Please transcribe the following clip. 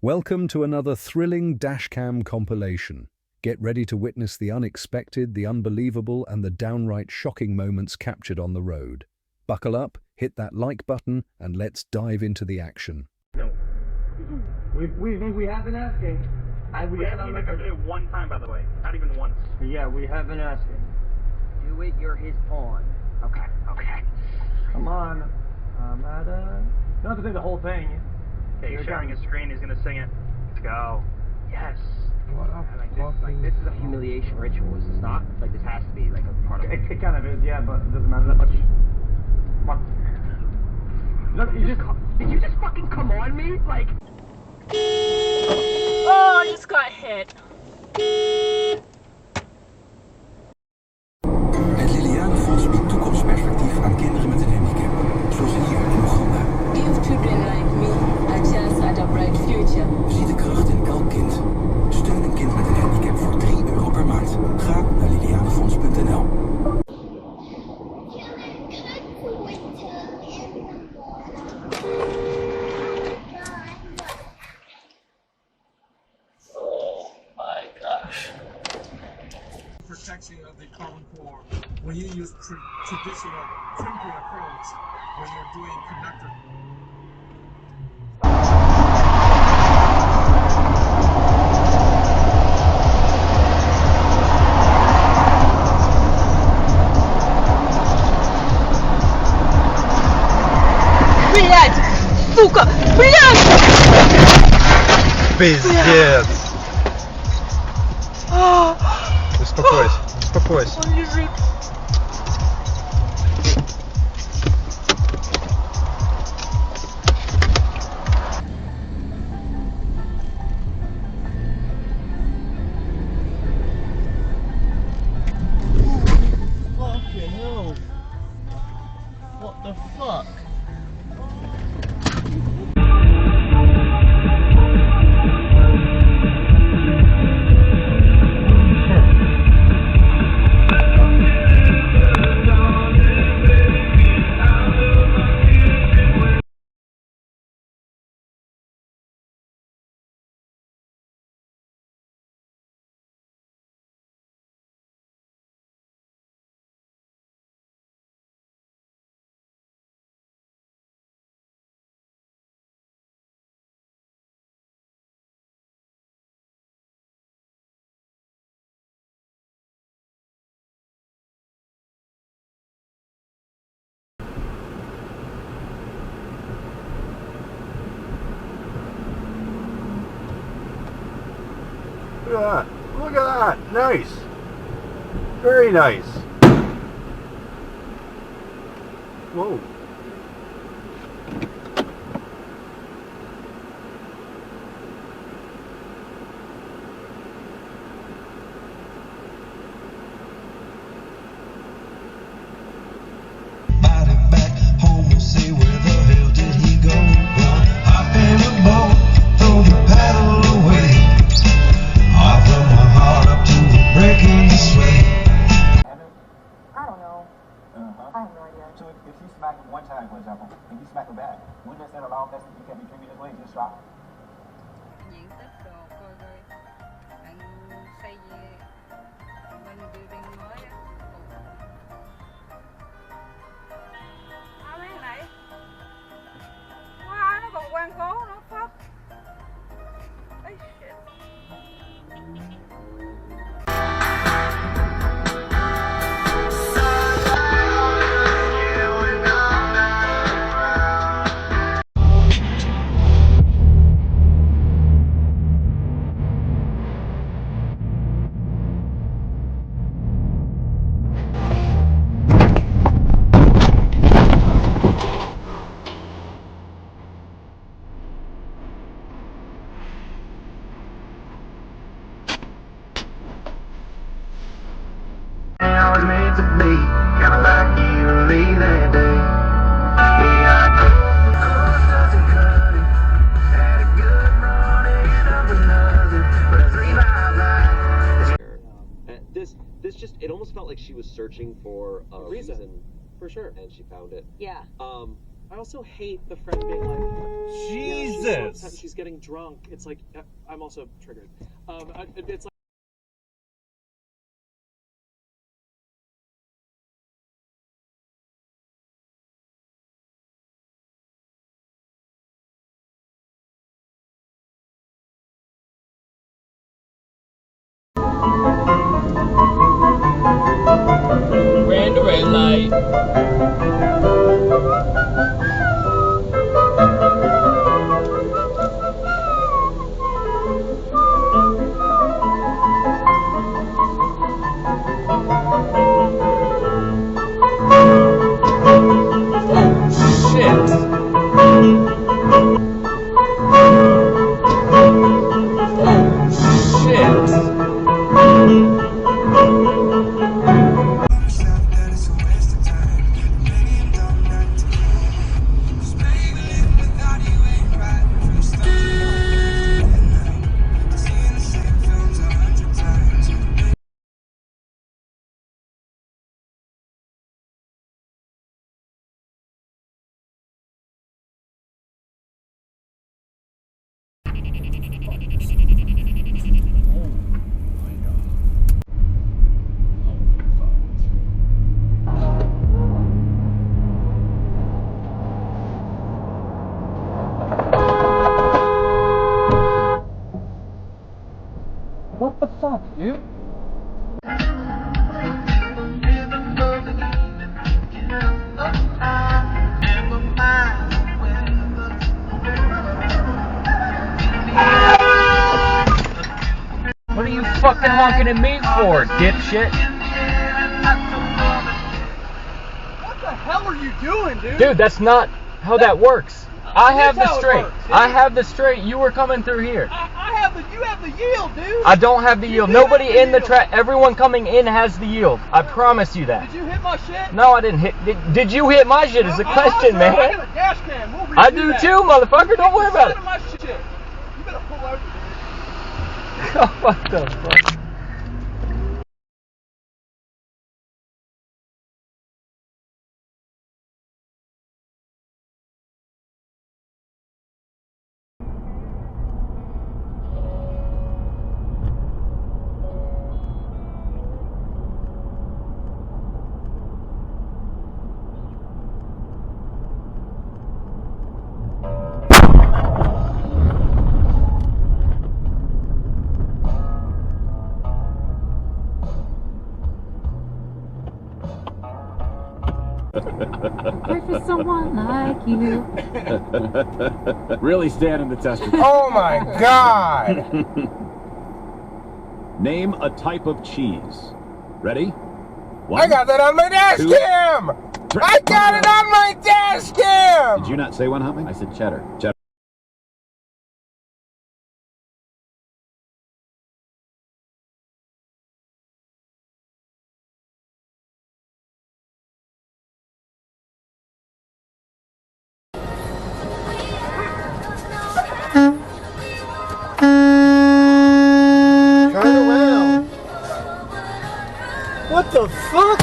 Welcome to another thrilling Dashcam compilation. Get ready to witness the unexpected, the unbelievable, and the downright shocking moments captured on the road. Buckle up, hit that like button, and let's dive into the action. No. We have been asking. We haven't even covered it one time, by the way. Not even once. Yeah, we have been asking. Do it, you're his pawn. Okay. Come on. You don't have to say the whole thing. Okay, he's sharing his screen. He's gonna sing it. Let's go. Yes. This is a humiliation ritual, is this not? Like, this has to be, like, a part of it. It kind of is, yeah, but it doesn't matter that much. Come on. Look, Did you just fucking come on me? Like... Oh, I just got hit. Het Lilianenfonds biedt toekomstperspectief aan kinderen met een handicap, zoals hier in Oeganda. Give children like me a chance at a bright future. Zie de kracht in elk kind. Steun een kind met een handicap voor €3 per maand. Ga naar lilianenfonds.nl. Protection of the common core when you use traditional crimping approach when you're doing conductor. Блять! Сука! Блять! Пиздец! Успокойся. Он лежит. Fucking hell. What the fuck? Look at that! Nice! Very nice! Whoa! Body back home and say where the hell did he go? Well, hop in a boat, throw the paddle away. Offer my heart up to the breaking sway. I don't know. I have no idea. So if you smack him one time, for example, and you smack him back, wouldn't that allow that you can't be treated this way, just drop? Diện tích đồ coi coi bạn xây gì bên building mới á. Mấy này wow, nó còn quan cố nữa fuck. Ê, shit. I was meant to be, kinda like you and me that day. Yeah, I doesn't cut it. Had a good run, ended up with nothing but a 3-5 line. This just, it almost felt like she was searching for a reason. For sure. And she found it. Yeah. I also hate the friend being like, Jesus. She's so upset, she's getting drunk. It's like, I'm also triggered. It's like. Ran the red light. What the fuck, dude? What are you fucking honking at me for, dipshit? What the hell are you doing, dude? Dude, that's not how that works. I have the straight. Works, I have the straight. You were coming through here. You have the yield, dude. I don't have the yield. Nobody in the track. Everyone coming in has the yield. I promise you that. Did you hit my shit? No, I didn't hit. Did you hit my shit? Is the question, man. I got a dash cam. We'll I do too, motherfucker. Don't worry about it. My shit. You better pull over, dude. What the fuck? Pray for someone like you. Really standing the test of time. Oh my god! Name a type of cheese. Ready? One, I got that on my dash two, cam! I got it on my dash cam! Did you not say one, Humping? I said cheddar. Cheddar. Turn around. What the fuck?